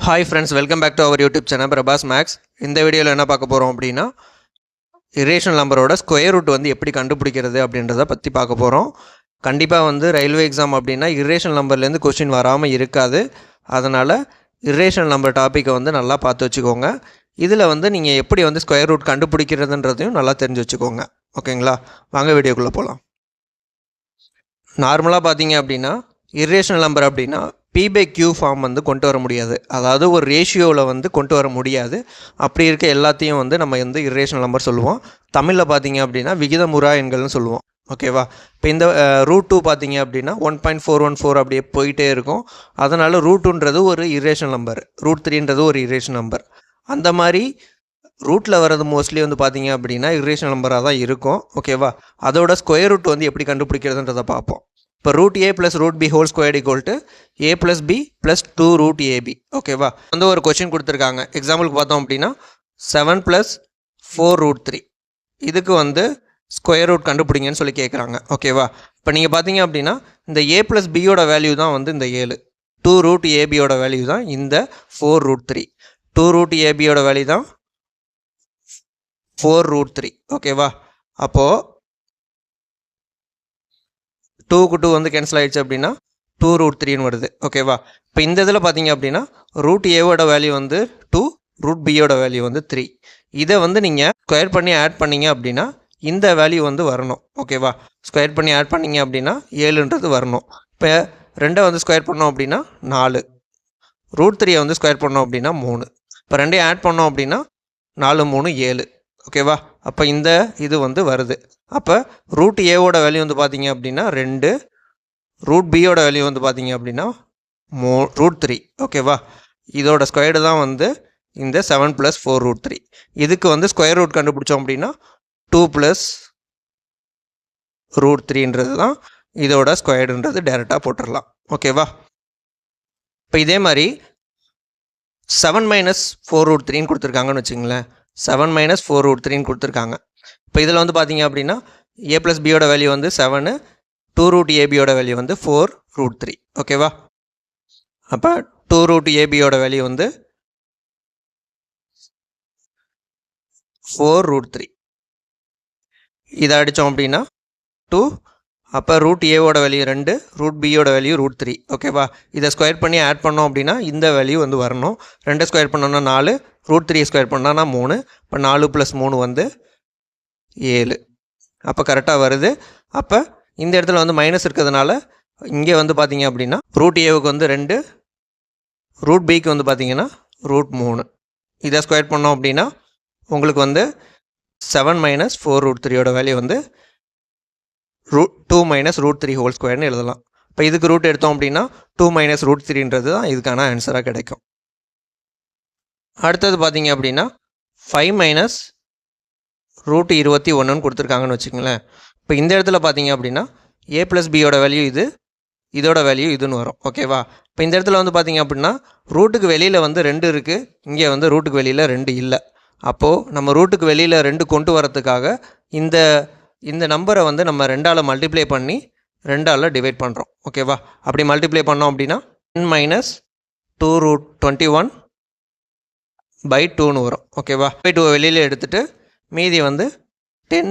Hi friends, welcome back to our YouTube channel Prabhas makes. இந்த வீடியோவில் என்ன பார்க்க போகிறோம் அப்படின்னா, இரேஷனல் நம்பரோட ஸ்கொயர் ரூட் வந்து எப்படி கண்டுபிடிக்கிறது அப்படின்றத பற்றி பார்க்க போகிறோம். கண்டிப்பாக ரயில்வே எக்ஸாம் அப்படின்னா இரேஷனல் நம்பர்லேருந்து கொஸ்டின் வராமல் இருக்காது. அதனால் இரேஷனல் நம்பர் டாப்பிக்கை நல்லா பார்த்து வச்சுக்கோங்க. இதில் நீங்கள் எப்படி ஸ்கொயர் ரூட் கண்டுபிடிக்கிறதுன்றதையும் நல்லா தெரிஞ்சு வச்சுக்கோங்க. ஓகேங்களா? வாங்க வீடியோக்குள்ளே போகலாம். நார்மலாக பார்த்தீங்க அப்படின்னா இரேஷனல் நம்பர் அப்படின்னா P/Q ஃபார்ம் கொண்டு வர முடியாது. அதாவது ஒரு ரேஷியோவில் கொண்டு வர முடியாது. அப்படி இருக்க எல்லாத்தையும் நம்ம இரேஷனல் நம்பர் சொல்லுவோம். தமிழில் பார்த்தீங்க அப்படின்னா விகிதமுறா எண்கள்னு சொல்லுவோம். ஓகேவா? இப்போ இந்த √2 பார்த்தீங்க அப்படின்னா 1.414 அப்படியே போயிட்டே இருக்கும். அதனால் √2ன்றது ஒரு இரேஷனல் நம்பர், √3ன்றது ஒரு இரேஷனல் நம்பர். அந்த மாதிரி ரூட்டில் வர்றது மோஸ்ட்லி பார்த்தீங்க அப்படின்னா இரேஷனல் நம்பராக தான் இருக்கும். ஓகேவா? அதோட ஸ்கொயர் ரூட் எப்படி கண்டுபிடிக்கிறதுன்றதை பார்ப்போம். இப்போ √a + √b whole squared equal to a + b + 2√ab. ஓகேவா? ஒரு கொஸ்டின் கொடுத்துருக்காங்க. எக்ஸாம்பிளுக்கு பார்த்தோம் அப்படின்னா 7 + 4√3 இதுக்கு ஸ்கொயர் ரூட் கண்டுபிடிங்கன்னு சொல்லி கேட்குறாங்க. ஓகேவா? இப்போ நீங்கள் பார்த்தீங்க அப்படின்னா இந்த a + bயோட வேல்யூ தான் இந்த 7, 2√abயோட வேல்யூ தான் இந்த 4√3, 2√abயோட வேல்யூ தான் 4√3. ஓகேவா? அப்போது 2க்கு 2 கேன்சல் ஆகிடுச்சு அப்படின்னா 2√3ன்னு வருது. ஓகேவா? இப்போ இந்த இதில் பார்த்தீங்க அப்படின்னா √aவோட வேல்யூ 2, √bயோட வேல்யூ 3. இதை நீங்கள் ஸ்கொயர் பண்ணி ஆட் பண்ணிங்க அப்படின்னா இந்த வேல்யூ வரணும். ஓகேவா? ஸ்கொயர் பண்ணி ஆட் பண்ணிங்க அப்படின்னா 7ன்றது வரணும். இப்போ 2 ஸ்கொயர் பண்ணோம் அப்படின்னா 4, √3 ஸ்கொயர் பண்ணோம் அப்படின்னா 3. இப்போ 2 ஆட் பண்ணோம் அப்படின்னா 4 3 7. ஓகேவா? அப்போ இந்த இது வருது. அப்போ √aவோட வேல்யூ பார்த்தீங்க அப்படின்னா 2, √bயோட வேல்யூ பார்த்தீங்க அப்படின்னா √3. ஓகேவா? இதோட ஸ்கொயர்டு தான் இந்த 7 + 4√3. இதுக்கு ஸ்கொயர் ரூட் கண்டுபிடிச்சோம் அப்படின்னா 2 + √3ன்றது தான் இதோட ஸ்கொயர்டுன்றது டைரெக்டாக போட்டுடலாம். ஓகேவா? இப்போ இதே மாதிரி 7 - 4√3ன்னு கொடுத்துருக்காங்கன்னு வச்சுங்களேன். 7 - 4√3ன்னு கொடுத்துருக்காங்க. இப்போ இதில் பார்த்தீங்க அப்படின்னா a + bயோட வேல்யூ 7, 2√abயோட வேல்யூ 4√3. ஓகேவா? அப்போ 2√abயோட வேல்யூ 4√3. இதை அடித்தோம் அப்படின்னா 2. அப்போ √aவோட வேல்யூ 2, √bயோட வேல்யூ √3. ஓகேவா? இதை ஸ்கொயர் பண்ணி ஆட் பண்ணோம் அப்படின்னா இந்த வேல்யூ வரணும். 2 ஸ்கொயர் பண்ணோன்னா 4, √3 ஸ்கொயர் பண்ணோன்னா 3. இப்போ 4 + 3 7. அப்போ கரெக்டாக வருது. அப்போ இந்த இடத்துல மைனஸ் இருக்கிறதுனால இங்கே பார்த்தீங்க அப்படின்னா √aவுக்கு 2, √bக்கு பார்த்தீங்கன்னா √3. இதை ஸ்கொயர் பண்ணோம் அப்படின்னா உங்களுக்கு 7 - 4√3யோட வேல்யூ 2 - √3 ஹோல் ஸ்கொயர்னு எழுதலாம். இப்போ இதுக்கு ரூட் எடுத்தோம் அப்படின்னா 2 - √3ன்றது தான் இதுக்கான ஆன்சராக கிடைக்கும். அடுத்தது பார்த்தீங்க அப்படின்னா 5 - √21ன்னு கொடுத்துருக்காங்கன்னு வச்சுக்கோங்களேன். இப்போ இந்த இடத்துல பார்த்தீங்க அப்படின்னா a + bயோட வேல்யூ இது, இதோட வேல்யூ இதுன்னு வரும். ஓகேவா? இப்போ இந்த இடத்துல பார்த்தீங்க அப்படின்னா ரூட்டுக்கு வெளியில் 2 இருக்குது, இங்கே ரூட்டுக்கு வெளியில் 2 இல்லை. அப்போது நம்ம ரூட்டுக்கு வெளியில் 2 கொண்டு வரத்துக்காக இந்த நம்பரை நம்ம 2ஆல் மல்டிப்ளை பண்ணி 2ஆல் டிவைட் பண்ணுறோம். ஓகேவா? அப்படி மல்டிப்ளை பண்ணோம் அப்படின்னா 10 - 2√21/2ன்னு வரும். ஓகேவா? 2 வெளியில் எடுத்துகிட்டு மீதி 10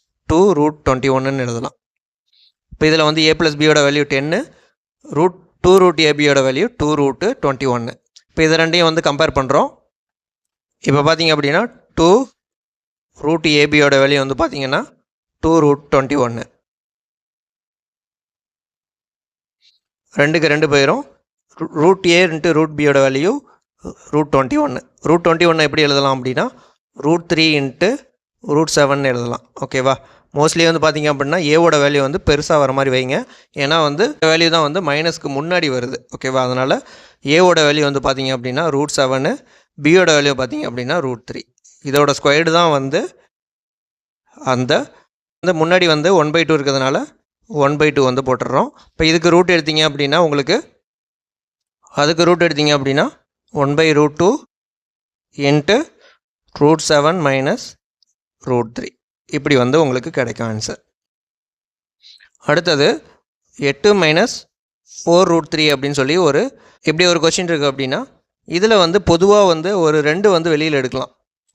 - 2√21ன்னு எழுதலாம். இப்போ இதில் a + bயோட வேல்யூ 10, 2√abயோட வேல்யூ 2√21. இப்போ இது ரெண்டையும் கம்பேர் பண்ணுறோம். இப்போ பார்த்தீங்க அப்படின்னா 2√abயோட வேல்யூ பார்த்தீங்கன்னா 2√21. 2க்கு 2 போயிடும். √a × √bயோட value √21. √21 எப்படி எழுதலாம் அப்படின்னா √3 × √7 எழுதலாம். ஓகேவா? மோஸ்ட்லி பார்த்தீங்க அப்படின்னா ஏவோட வேல்யூ பெருசாக வர மாதிரி வைங்க. ஏன்னா வேல்யூ தான் மைனஸ்க்கு முன்னாடி வருது. ஓகேவா? அதனால் ஏவோட வேல்யூ பார்த்தீங்க அப்படின்னா √7, பியோட வேல்யூ பார்த்தீங்க அப்படின்னா √3. இதோட ஸ்கொயர்டு தான் அந்த முன்னாடி 1/2 இருக்கிறதுனால 1/2 போட்டுடுறோம். இப்போ இதுக்கு ரூட் எடுத்தீங்க அப்படின்னா அதுக்கு ரூட் எடுத்தீங்க அப்படின்னா 1/√2 × √7 - √3 இப்படி உங்களுக்கு கிடைக்கும் ஆன்சர். அடுத்தது 8 - 4√3 அப்படின்னு சொல்லி இப்படி ஒரு கொஸ்டின் இருக்குது அப்படின்னா இதில் வந்து பொதுவாக வந்து ஒரு 2 வந்து வெளியில் எடுக்கலாம்.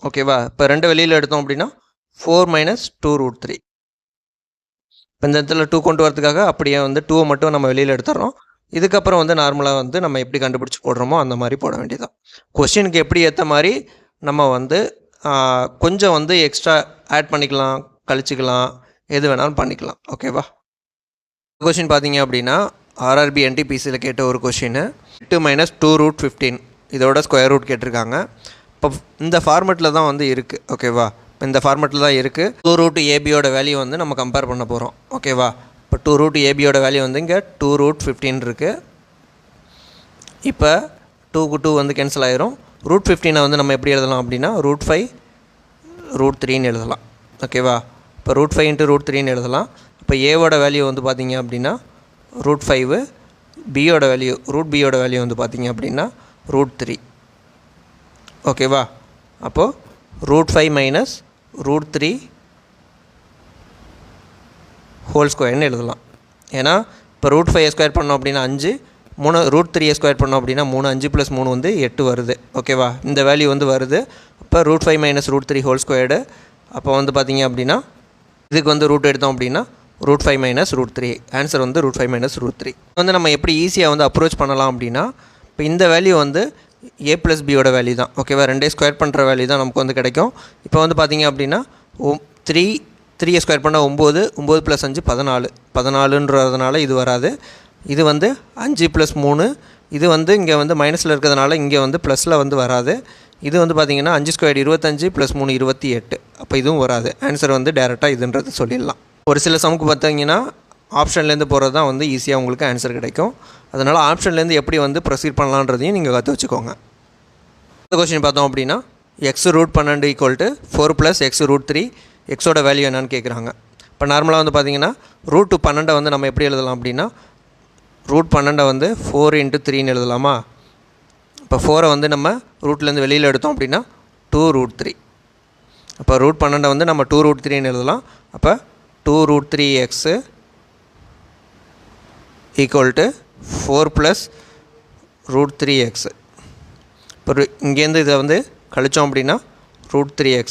ஓகேவா? இப்போ 2 வெளியில் எடுத்தோம் அப்படின்னா 4 மைனஸ் 2√3. இப்போ இந்த இடத்துல 2 கொண்டு வரதுக்காக அப்படியே வந்து 2 மட்டும் நம்ம வெளியில் எடுத்துடுறோம். இதுக்கப்புறம் வந்து நார்மலாக வந்து நம்ம எப்படி கண்டுபிடிச்சி போடுறோமோ அந்த மாதிரி போட வேண்டியதான். கொஸ்டினுக்கு எப்படி ஏற்ற மாதிரி நம்ம வந்து கொஞ்சம் வந்து எக்ஸ்ட்ரா ஆட் பண்ணிக்கலாம், கழிச்சிக்கலாம், எது வேணாலும் பண்ணிக்கலாம். ஓகேவா? கொஷின் பார்த்தீங்க அப்படின்னா ஆர்ஆர்பி என்டிபிசியில் கேட்ட ஒரு கொஷின் 8 மைனஸ் 2√15 இதோட ஸ்கொயர் ரூட் கேட்டிருக்காங்க. இப்போ இந்த ஃபார்மெட்டில் தான் வந்து இருக்குது. ஓகேவா? இப்போ இந்த ஃபார்மெட்டில் தான் இருக்குது. 2√ABயோட வேல்யூ வந்து நம்ம கம்பேர் பண்ண போகிறோம். ஓகேவா? இப்போ 2√ABயோட வேல்யூ வந்து இங்கே 2√15 இருக்குது. இப்போ 2க்கு 2 வந்து கேன்சல் ஆயிரும். √15 வந்து நம்ம எப்படி எழுதலாம் அப்படின்னா √5√3ன்னு எழுதலாம். ஓகேவா? இப்போ √5 × √3ன்னு எழுதலாம். இப்போ ஏவோட வேல்யூ வந்து பார்த்திங்க அப்படின்னா √5, பியோட வேல்யூ √Bயோட வேல்யூ வந்து பார்த்திங்க அப்படின்னா √3. ஓகேவா? அப்போது √5 மைனஸ் √3 ஹோல் ஸ்கொயர்னு எழுதலாம். ஏன்னா இப்போ √5 ஸ்கொயர் பண்ணோம் அப்படின்னா 5, 3 √3 ஸ்கொயர் பண்ணோம் அப்படின்னா 3, 5 + 3 வந்து 8 வருது. ஓகேவா? இந்த வேல்யூ வந்து வருது. இப்போ √5 மைனஸ் √3 ஹோல் ஸ்கொயர்டு. அப்போ வந்து பார்த்திங்க அப்படின்னா இதுக்கு வந்து ரூட் எடுத்தோம் அப்படின்னா √5 மைனஸ் √3. ஆன்சர் வந்து √5 மைனஸ் √3. வந்து நம்ம எப்படி ஈஸியாக வந்து அப்ரோச் பண்ணலாம் அப்படின்னா இப்போ இந்த வேல்யூ வந்து A + Bயோட வேல்யூ தான். ஓகேவா? 2 ஸ்கொயர் பண்ணுற வேல்யூ தான் நமக்கு வந்து கிடைக்கும். இப்போ வந்து பார்த்திங்க அப்படின்னா 3 ஸ்கொயர் பண்ணால் 9, 9 + 5 14, 14ன்றதுனால இது வராது. இது வந்து 5 + 3, இது வந்து இங்கே வந்து மைனஸில் இருக்கிறதுனால இங்கே வந்து ப்ளஸில் வந்து வராது. இது வந்து பார்த்திங்கன்னா 5 ஸ்கொயர் 25 + 3 28. அப்போ இதுவும் வராது. ஆன்சர் வந்து டேரெக்டாக இதுன்றது சொல்லிடலாம். ஒரு சில சமுக்கு பார்த்திங்கன்னா ஆப்ஷன்லேருந்து போகிறது தான் வந்து ஈஸியாக உங்களுக்கு ஆன்சர் கிடைக்கும். அதனால் ஆப்ஷன்லேருந்து எப்படி வந்து ப்ரொசீட் பண்ணலான்றதையும் நீங்கள் கற்று வச்சுக்கோங்க. இந்த கொஸ்டின் பார்த்தோம் அப்படின்னா x√12 = 4 + x√3 எக்ஸோட வேல்யூ என்னன்னு கேட்குறாங்க. இப்போ நார்மலாக வந்து பார்த்திங்கன்னா √12 வந்து நம்ம எப்படி எழுதலாம் அப்படின்னா √12 வந்து 4 × 3ன்னு எழுதலாமா? இப்போ 4 வந்து நம்ம ரூட்லேருந்து வெளியில் எடுத்தோம் அப்படின்னா 2√3. அப்போ √12 வந்து நம்ம 2√3ன்னு எழுதலாம். அப்போ 2√3x = 4 + √3x. இப்போ இங்கேருந்து இதை வந்து கழித்தோம் அப்படின்னா √3x.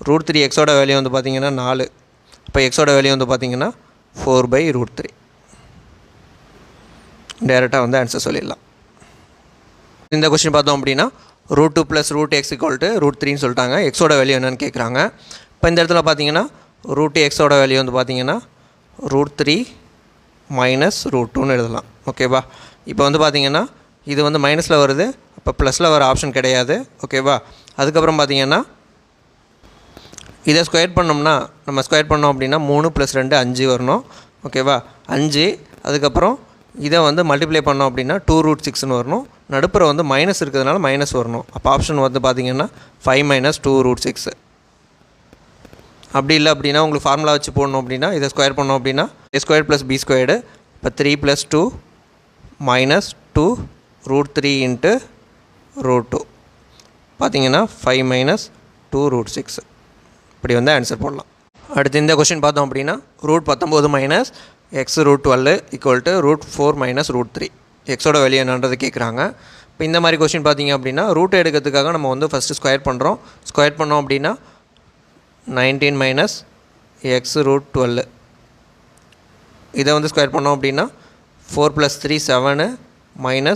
√3xோட வேல்யூ வந்து பார்த்திங்கன்னா 4. இப்போ எக்ஸோட வேல்யூ வந்து பார்த்திங்கன்னா 4/√3. டேரெக்டாக வந்து ஆன்சர் சொல்லிடலாம். இந்த கொஸ்டின் பார்த்தோம் அப்படின்னா √2 + √x = √3ன்னு சொல்லிட்டாங்க. எக்ஸோட வேல்யூ என்னென்னு கேட்குறாங்க. இப்போ இந்த இடத்துல பார்த்தீங்கன்னா √xோட வேல்யூ வந்து பார்த்திங்கன்னா √3 மைனஸ் √2ன்னு எழுதலாம். ஓகேவா? இப்போ வந்து பார்த்திங்கன்னா இது வந்து மைனஸில் வருது. அப்போ ப்ளஸில் வர ஆப்ஷன் கிடையாது. ஓகேவா? அதுக்கப்புறம் பார்த்திங்கன்னா இதை ஸ்கொயர் பண்ணோம்னா நம்ம ஸ்கொயர் பண்ணோம் அப்படின்னா 3 + 2 5 வரணும். ஓகேவா? 5. அதுக்கப்புறம் இதை வந்து மல்டிப்ளை பண்ணோம் அப்படின்னா 2√6ன்னு வரணும். நடுப்புற வந்து மைனஸ் இருக்கிறதுனால மைனஸ் வரணும். அப்போ ஆப்ஷன் வந்து பார்த்திங்கன்னா 5 - 2√6. அப்படி இல்லை அப்படின்னா உங்களுக்கு ஃபார்முலா வச்சு போடணும் அப்படின்னா இதை ஸ்கொயர் பண்ணோம் அப்படின்னா a² + b². இப்போ 3 + 2 - 2 √3 × √2 பார்த்திங்கன்னா 5 - 2√6. இப்படி வந்து ஆன்சர் போடலாம். அடுத்து இந்த கொஸ்டின் பார்த்தோம் அப்படின்னா √19 - x√12 = √4 - √3 எக்ஸோட வேல்யூ என்னன்றது கேட்குறாங்க. இப்போ இந்த மாதிரி கொஸ்டின் பார்த்திங்க அப்படின்னா ரூட் எடுக்கிறதுக்காக நம்ம வந்து ஃபஸ்ட்டு ஸ்கொயர் பண்ணுறோம். ஸ்கொயர் பண்ணோம் அப்படின்னா 19 - x√12. இதை வந்து ஸ்கொயர் பண்ணோம் அப்படின்னா 4 + 3 7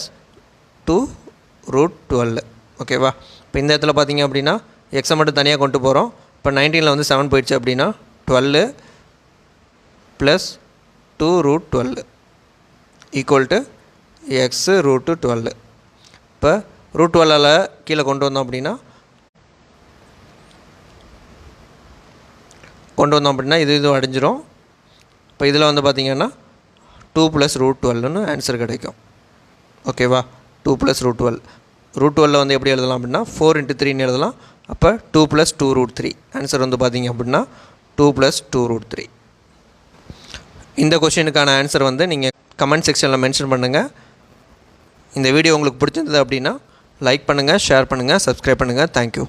- 2√12. ஓகேவா? இப்போ இந்த இடத்துல பார்த்திங்க அப்படின்னா எக்ஸை மட்டும் தனியாக கொண்டு போகிறோம். இப்போ 19ல் வந்து 7 போயிடுச்சு அப்படின்னா 12 + 2√12 = x√12. இப்போ √12 கீழே கொண்டு வந்தோம் அப்படின்னா இது அடைஞ்சிரும். இப்போ இதில் வந்து பார்த்திங்கன்னா 2 + √12ன்னு ஆன்சர் கிடைக்கும். ஓகேவா? 2 + √12. √12 வந்து எப்படி எழுதலாம் அப்படின்னா 4 × 3ன்னு எழுதலாம். அப்போ 2 + 2√3 ஆன்சர் வந்து பார்த்திங்க அப்படின்னா 2 + 2√3. இந்த கொஸ்டினுக்கான ஆன்சர் வந்து நீங்கள் கமெண்ட் செக்ஷனில் மென்ஷன் பண்ணுங்கள். இந்த வீடியோ உங்களுக்கு பிடிச்சிருந்தது அப்படின்னா லைக் பண்ணுங்கள், ஷேர் பண்ணுங்கள், சப்ஸ்கிரைப் பண்ணுங்கள். தேங்க்யூ.